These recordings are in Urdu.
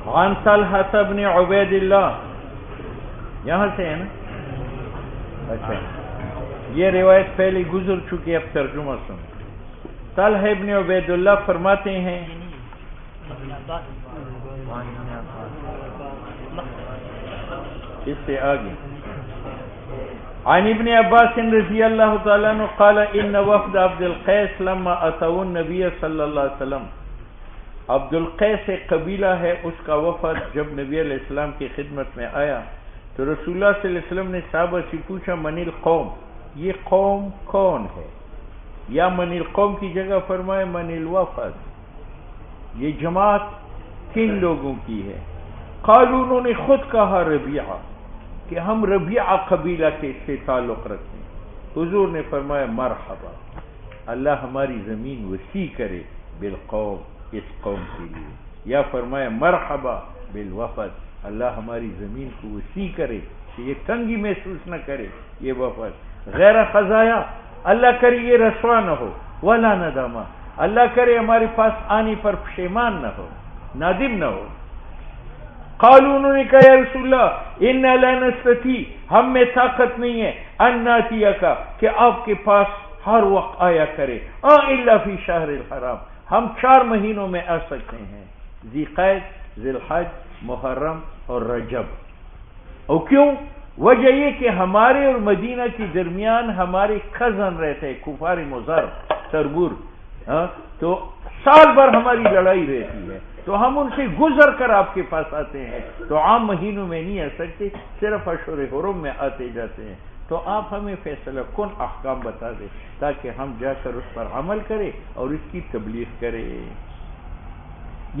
عن طلحة بن عبید اللہ، یہاں سے ہے نا؟ اچھا، یہ روایت پہلے گزر چکی، اب ترجمہ سن۔ طلحہ ابن عبید اللہ فرماتے ہیں، اس سے آگے عن ابن عباس رضی اللہ تعالیٰ عنہ قال ان وفد عبد القیس لما اتوا النبی صلی اللہ علیہ وسلم، عبد القیس ایک قبیلہ ہے، اس کا وفد جب نبی علیہ السلام کی خدمت میں آیا تو رسول اللہ صلی اللہ علیہ وسلم نے صحابہ سے پوچھا من القوم، یہ قوم کون ہے؟ یا من القوم کی جگہ فرمائے من الوفد، یہ جماعت کن لوگوں کی ہے؟ قالوا، انہوں نے خود کہا ربیعہ، کہ ہم ربیعہ قبیلہ کے سے تعلق رکھتے ہیں۔ حضور نے فرمایا مرحبا، اللہ ہماری زمین وسیع کرے بالقوم، اس قوم کے لیے، یا فرمایا مرحبا بالوفد، اللہ ہماری زمین کو وسیع کرے کہ یہ تنگی محسوس نہ کرے یہ وفد۔ غیر خزایا، اللہ کرے یہ رسوا نہ ہو، ولا ندامہ، اللہ کرے ہمارے پاس آنے پر پشیمان نہ ہو، نادم نہ ہو۔ قالوا، انہوں نے کہا یا رسول اللہ انا لا نستطیع، ہم میں طاقت نہیں ہے ان ناتیک، کہ آپ کے پاس ہر وقت آیا کرے، الا فی شہر الحرام، ہم 4 مہینوں میں آ سکتے ہیں، ذی قعدہ، ذی الحج، محرم اور رجب۔ اور کیوں؟ وجہ یہ کہ ہمارے اور مدینہ کے درمیان ہمارے کزن رہتے ہیں کفار مضر تربور، تو سال بھر ہماری لڑائی رہتی ہے، تو ہم ان سے گزر کر آپ کے پاس آتے ہیں، تو عام مہینوں میں نہیں آ سکتے، صرف اشہر حرم میں آتے جاتے ہیں، تو آپ ہمیں فیصلہ کن احکام بتا دیں تاکہ ہم جا کر اس پر عمل کریں اور اس کی تبلیغ کریں۔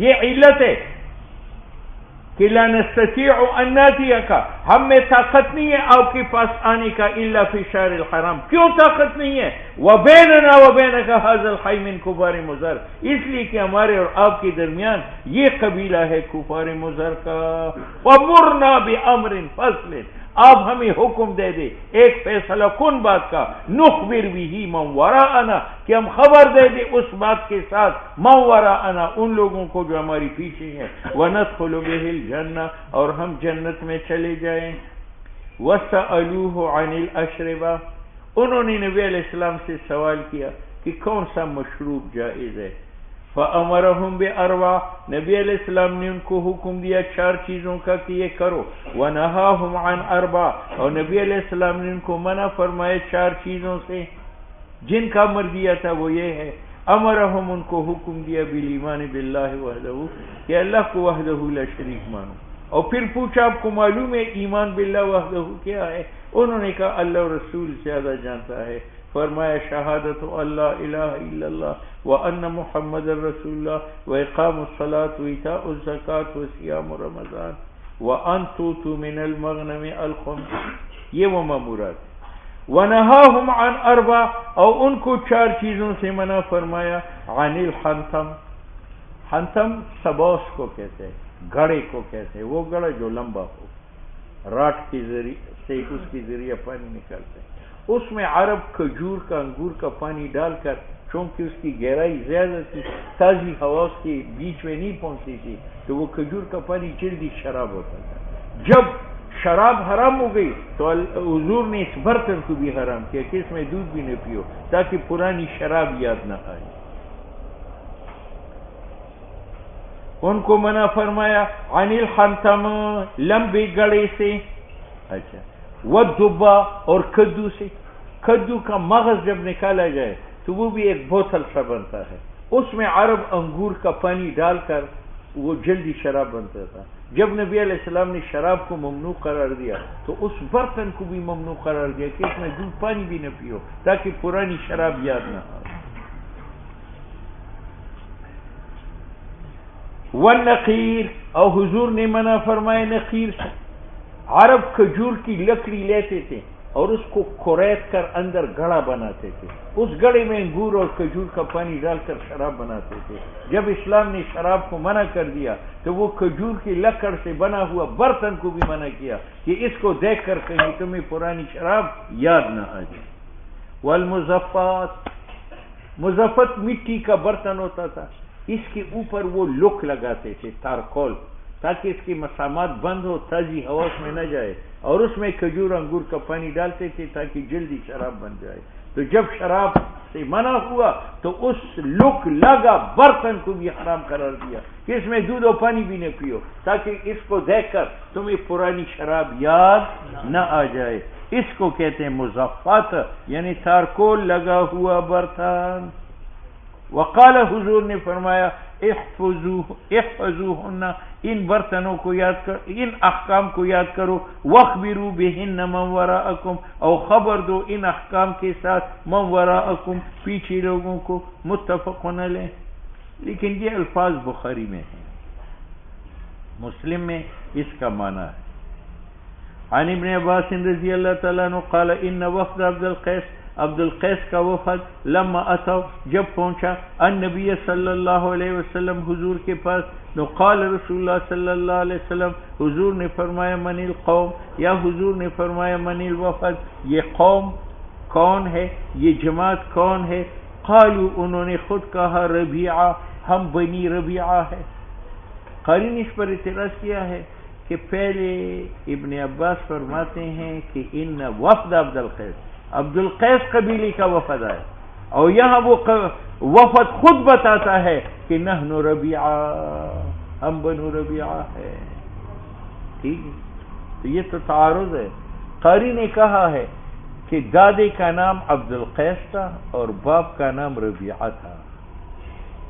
یہ علت ہے کہ لا نستطيع ان ناتيك، ہم میں طاقت نہیں ہے آپ کے پاس آنے کا الا فی شہر الحرام۔ کیوں طاقت نہیں ہے؟ وبیننا وبینک ھذا الحی من کفار مضر، اس لیے کہ ہمارے اور آپ کے درمیان یہ قبیلہ ہے کفار مضر کا۔ ومرنا بامر فصل، آپ ہمیں حکم دے دے ایک فیصلہ کن بات کا، نخبر بھی من وراءنا، کہ ہم خبر دے دے اس بات کے ساتھ من وراءنا، ان لوگوں کو جو ہماری پیچھے ہیں، وندخل به الجنہ، اور ہم جنت میں چلے جائیں۔ وسألوه عن الاشربہ، انہوں نے نبی علیہ السلام سے سوال کیا کہ کون سا مشروب جائز ہے۔ فَأَمَرَهُمْ بِأَرْبَعٍ، نبی علیہ السلام نے ان کو حکم دیا 4 چیزوں کا کہ یہ کرو۔ وَنَهَاهُمْ عَنْ أَرْبَعٍ، اور نبی علیہ السلام نے ان کو منع فرمائے 4 چیزوں سے، جن کا امر دیا تھا وہ یہ ہے۔ امرہم، ان کو حکم دیا بالایمان باللہ وحدہ، کہ اللہ کو وحدہ لا شریک مانو، اور پھر پوچھا آپ کو معلوم ہے ایمان باللہ وحدہ کیا ہے؟ انہوں نے کہا اللہ اور رسول زیادہ جانتا ہے۔ فرمایا شہادت اللہ الہ الا اللہ وان محمد رسول اللہ واقام الصلاۃ وایتاء الزکوۃ وصیام رمضان وان تؤتوا من المغنم الخمس، یہ وہ مامورات۔ ونہاہم عن 4، اور ان کو 4 چیزوں سے منع فرمایا۔ عن الحنتم، حنتم سبوس کو کہتے ہیں، گھڑے کو کہتے ہیں، وہ گھڑا جو لمبا ہو، راٹ کے ذریعے سے اس کے ذریعے پانی نکلتے ہیں، اس میں عرب کھجور کا انگور کا پانی ڈال کر، چونکہ اس کی گہرائی زیادہ تھی، تازی ہوا اس کے بیچ میں نہیں پہنچتی تھی، تو وہ کھجور کا پانی جلدی شراب ہوتا تھا۔ جب شراب حرام ہو گئی تو حضور نے اس برتن کو بھی حرام کیا کہ اس میں دودھ بھی نہ پیو، تاکہ پرانی شراب یاد نہ آئے۔ ان کو منع فرمایا عن الحنتم، لمبے گڑے سے، اچھا، والدبا، اور کدو سے۔ کدو کا مغز جب نکالا جائے تو وہ بھی ایک بوتل سا بنتا ہے، اس میں عرب انگور کا پانی ڈال کر وہ جلدی شراب بنتا تھا۔ جب نبی علیہ السلام نے شراب کو ممنوع قرار دیا تو اس برتن کو بھی ممنوع قرار دیا کہ اس میں دودھ پانی بھی نہ پیو، تاکہ پرانی شراب یاد نہ آئے۔ والنقیر، اور حضور نے منع فرمائے نقیر سے۔ عرب کھجور کی لکڑی لیتے تھے اور اس کو کریت کر اندر گڑا بناتے تھے، اس گڑے میں انگور اور کھجور کا پانی ڈال کر شراب بناتے تھے۔ جب اسلام نے شراب کو منع کر دیا تو وہ کھجور کی لکڑ سے بنا ہوا برتن کو بھی منع کیا کہ اس کو دیکھ کر کہیں تمہیں پرانی شراب یاد نہ آ جائے۔ والمزفات، مزفت مٹی کا برتن ہوتا تھا، اس کے اوپر وہ لک لگاتے تھے، تارکول، تاکہ اس کی مسامات بند ہو، تازی ہوا اس میں نہ جائے، اور اس میں کھجور انگور کا پانی ڈالتے تھے تاکہ جلدی شراب بن جائے۔ تو جب شراب سے منع ہوا تو اس لک لگا برتن کو بھی حرام قرار دیا کہ اس میں دودھ اور پانی بھی نہ پیو، تاکہ اس کو دیکھ کر تمہیں پرانی شراب یاد نہ آ جائے۔ اس کو کہتے ہیں مضافات، یعنی تارکول لگا ہوا برتن۔ وقال حضور نے فرمایا احفظوہن، ان برتنوں کو یاد کر، ان احکام کو یاد کرو، واخبروا بہن من وراءکم، اور خبر دو ان احکام کے ساتھ من وراءکم، پیچھے لوگوں کو۔ متفق علیہ۔ لیکن یہ الفاظ بخاری میں ہیں، مسلم میں اس کا معنی ہے۔ عن ابن عباس رضی اللہ تعالیٰ عنہ قال ان وفد عبد القیس کا وفد لما اتوا، جب پہنچا النبی صلی اللہ علیہ وسلم حضور کے پاس، تو قال رسول اللہ صلی اللہ علیہ وسلم، حضور نے فرمایا من القوم، یا حضور نے فرمایا من الوفد، یہ قوم کون ہے، یہ جماعت کون ہے؟ قالوا، انہوں نے خود کہا ربیعہ، ہم بنی ربیعہ ہے۔ قاری نے اس پر اعتراض کیا ہے کہ پہلے ابن عباس فرماتے ہیں کہ ان وفد عبد القیس قبیلے کا وفد ہے، اور یہاں وہ وفد خود بتاتا ہے کہ نحن ربیعہ، ہم بنو ربیعہ ہے۔ ٹھیک ہے، تو یہ تو تعارض ہے۔ قاری نے کہا ہے کہ دادے کا نام عبد القیس تھا اور باپ کا نام ربیعہ تھا،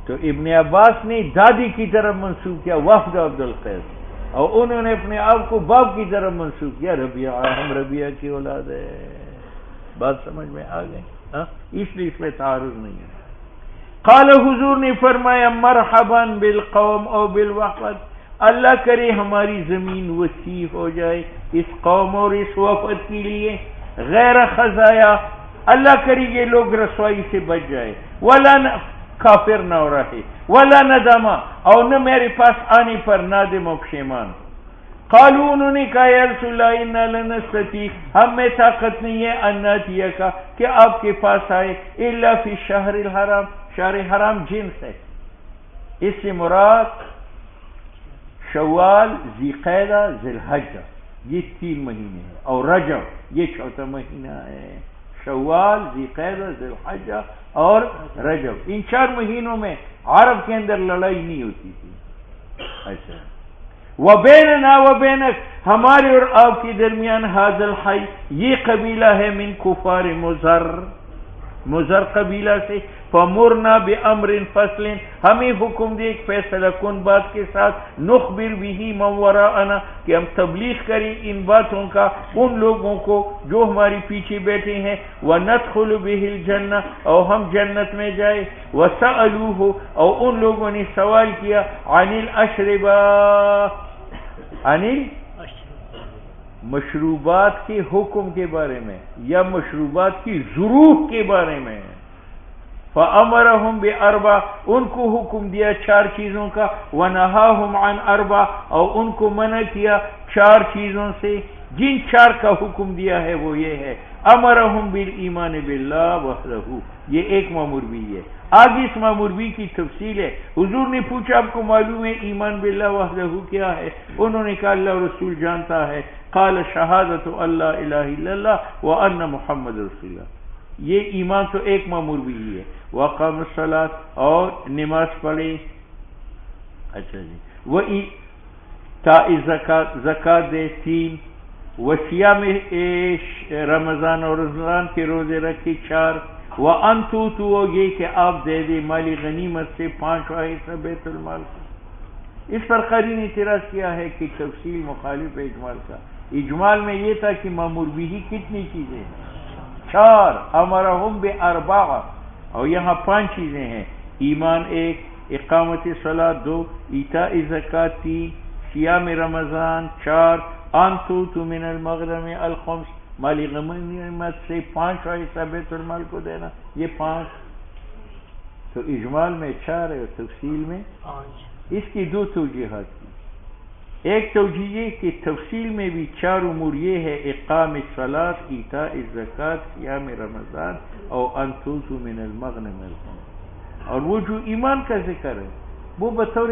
تو ابن عباس نے دادی کی طرف منسوب کیا وفد عبد القیس، اور انہوں نے اپنے آپ کو باپ کی طرف منسوب کیا ربیعہ، ہم ربیعہ کی اولاد ہے۔ بات سمجھ میں آ گئی؟ اس لیے اس میں تعارض نہیں ہے۔ قال، حضور نے فرمایا مرحبا بالقوم او بالوفد، اللہ کرے ہماری زمین وسیع ہو جائے اس قوم اور اس وفد کے لیے، غیر خزایا، اللہ کرے یہ لوگ رسوائی سے بچ جائے، ولا کافر نہ رہے، ولا ندامہ، اور نہ میرے پاس آنے پر نادم و پشیمان۔ قالوا، انہوں نے کہا یا رسول اللہ انا لنستطیع، ہم میں طاقت نہیں ہے ان ناتیہ کا کہ آپ کے پاس آئے، الا فی شہر الحرام، شہر حرام جنس ہے، اس سے مراد شوال، ذی قعدہ، ذی الحجہ، یہ 3 مہینے ہیں، اور رجب یہ 4تھا مہینہ ہے۔ شوال، ذی قعدہ، ذی الحجہ اور رجب، ان 4 مہینوں میں عرب کے اندر لڑائی نہیں ہوتی تھی۔ اچھا، وبیننا وبینک، ہمارے اور آپ کے درمیان ھذا الحی، یہ قبیلہ ہے من کفار مضر قبیلہ سے، فمرنا بامر فصل، ہمیں حکم دے ایک فیصلہ کن بات کے ساتھ، نخبر به من وراءنا، کہ ہم تبلیغ کریں ان باتوں کا ان لوگوں کو جو ہماری پیچھے بیٹھے ہیں، وندخل به الجنہ، اور ہم جنت میں جائے، وسألوه، اور ان لوگوں نے سوال کیا عن الاشربہ، مشروبات کے حکم کے بارے میں یا مشروبات کی ضرورت کے بارے میں، فَأَمَرَهُمْ بِأَرْبَعٍ، ان کو حکم دیا 4 چیزوں کا، وَنَهَاهُمْ عَنْ أَرْبَعٍ، اور ان کو منع کیا 4 چیزوں سے، جن 4 کا حکم دیا ہے وہ یہ ہے، أَمَرَهُمْ بِالْإِيمَانِ بِاللَّهِ وَحْدَهُ، یہ ایک مامور بھی ہے۔ آگے اس مامور بھی کی تفصیل ہے۔ حضور نے پوچھا آپ کو معلوم ہے ایمان باللہ وحدہ کیا ہے؟ انہوں نے کہا اللہ رسول جانتا ہے۔ قال شہادت اللہ الہ الا اللہ وان محمد رسول اللہ، یہ ایمان تو ایک مامور بھی ہے۔ وقام الصلاۃ، اور نماز پڑھے۔ اچھا جی، وہ زکات، زکات دے 3، وصیام رمضان اور رمضان کے روزے رکھے 4، وَأَن تُؤْتُوا، یہ کہ آپ دے دے مالی غنیمت سے 5واں حصہ بیت المال کو۔ اس پر قاری نے اعتراض کیا ہے کہ تفصیل مخالف ہے اجمال کا۔ اجمال میں یہ تھا کہ مامور بھی کتنی چیزیں ہیں؟ 4، امرہم باربع، اور یہاں 5 چیزیں ہیں، ایمان 1، اقامت صلاۃ 2، ایتاء زکات 3، صیام رمضان 4، ان تؤتوا من المغنم الخمس، مالی غنیمت سے 5واں حصہ بیت المال کو دینا، یہ 5۔ تو اجمال میں 4 ہے اور تفصیل میں 5۔ اس کی 2 توجیہات کی۔ ایک توجیہ یہ کہ تفصیل میں بھی 4 امور یہ ہے، اقام الصلاۃ، ایتاء الزکات، صیام رمضان اور ان تؤتوا من المغنم الخمس، اور وہ جو ایمان کا ذکر ہے وہ بطور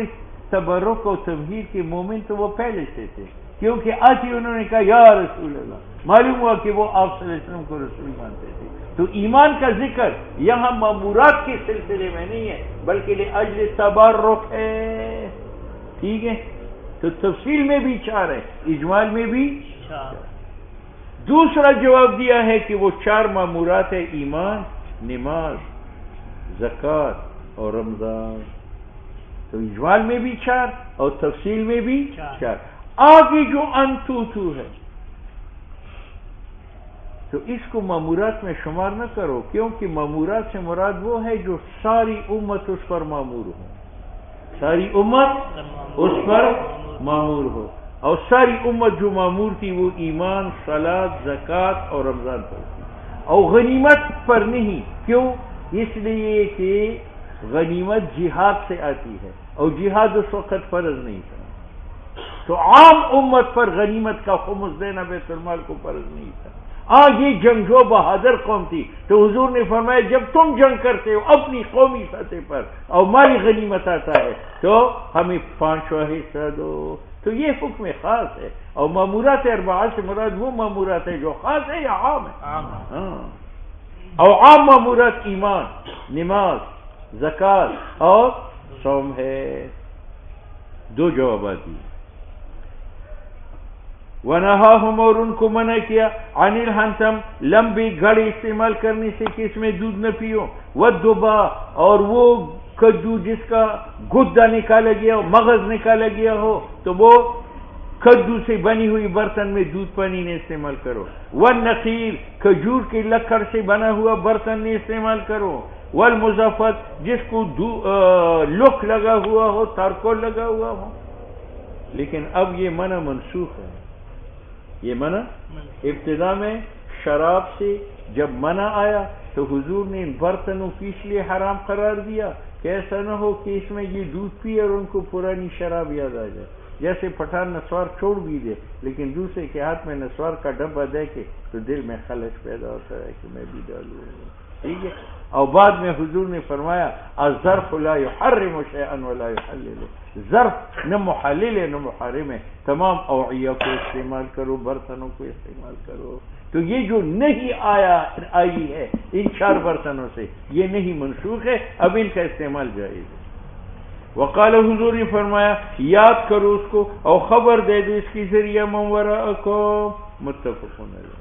تبرک و تبہیر کے مومن تو وہ پہلے سے تھے، کیونکہ آج ہی انہوں نے کہا یا رسول اللہ، معلوم ہوا کہ وہ آپ صلی اللہ علیہ وسلم کو رسول مانتے تھے۔ تو ایمان کا ذکر یہاں مامورات کے سلسلے میں نہیں ہے، بلکہ لأجل تبرک ہے، ٹھیک ہے؟ تو تفصیل میں بھی 4 ہے، اجمال میں بھی 4۔ دوسرا جواب دیا ہے کہ وہ 4 مامورات ہے، ایمان، نماز، زکوٰۃ اور رمضان۔ تو اجمال میں بھی 4 اور تفصیل میں بھی 4۔ آگے جو انتو ہے تو اس کو مامورات میں شمار نہ کرو، کیونکہ مامورات سے مراد وہ ہے جو ساری امت اس پر مامور ہو، ساری امت اس پر مامور ہو، اور ساری امت جو مامور تھی وہ ایمان، صلاۃ، زکوٰۃ اور رمضان پر تھی، اور غنیمت پر نہیں۔ کیوں؟ اس لیے کہ غنیمت جہاد سے آتی ہے، اور جہاد اس وقت فرض نہیں تھا، تو عام امت پر غنیمت کا خمس دینا بیت المال کو فرض نہیں تھا۔ یہ جنگجو بہادر قوم تھی، تو حضور نے فرمایا جب تم جنگ کرتے ہو اپنی قومی سطح پر اور مالی غنیمت آتا ہے تو ہمیں 5واں حصہ دو۔ تو یہ حکم خاص ہے، اور مامورات 4 سے مراد وہ مامورات ہے جو خاص ہے یا عام ہے؟ اور عام مامورات ایمان، نماز، زکوٰۃ اور صوم ہے۔ 2 جوابات دی۔ وَنَهَاهُمْ، اور ان کو منع کیا، عن الحنتم، لمبی گھڑی استعمال کرنے سے کہ اس میں دودھ نہ پیو، والدبا، اور وہ کدو جس کا گدا نکالا گیا ہو، مغز نکالا گیا ہو، تو وہ کدو سے بنی ہوئی برتن میں دودھ پانی نے استعمال کرو، والنخیل، کھجور کے لکڑ سے بنا ہوا برتن نے استعمال کرو، والمزفت، جس کو لک لگا ہوا ہو، تارکول لگا ہوا ہو۔ لیکن اب یہ منع منسوخ ہے، یہ منع ابتدا میں شراب سے جب منع آیا تو حضور نے ان برتنوں کو اس لیے حرام قرار دیا کہ ایسا نہ ہو کہ اس میں یہ دودھ پی اور ان کو پرانی شراب یاد آ جائے، جیسے پٹھان نسوار چھوڑ بھی دے لیکن دوسرے کے ہاتھ میں نسوار کا ڈبہ دے کے تو دل میں خلش پیدا ہوتا ہے کہ میں بھی ڈالوں، ٹھیک ہے۔ اور بعد میں حضور نے فرمایا الظرف لا يحرم شيئا ولا يحلل، ظرف نہ محلل ہے نہ محرم ہے، تمام اوعیہ کو استعمال کرو، برتنوں کو استعمال کرو۔ تو یہ جو نہیں آئی ہے ان 4 برتنوں سے، یہ نہیں منسوخ ہے، اب ان کا استعمال جائز ہے۔ وقال، حضور نے فرمایا یاد کرو اس کو اور خبر دے دو اس کی ذریعہ من وراءکم، متفق علیہ۔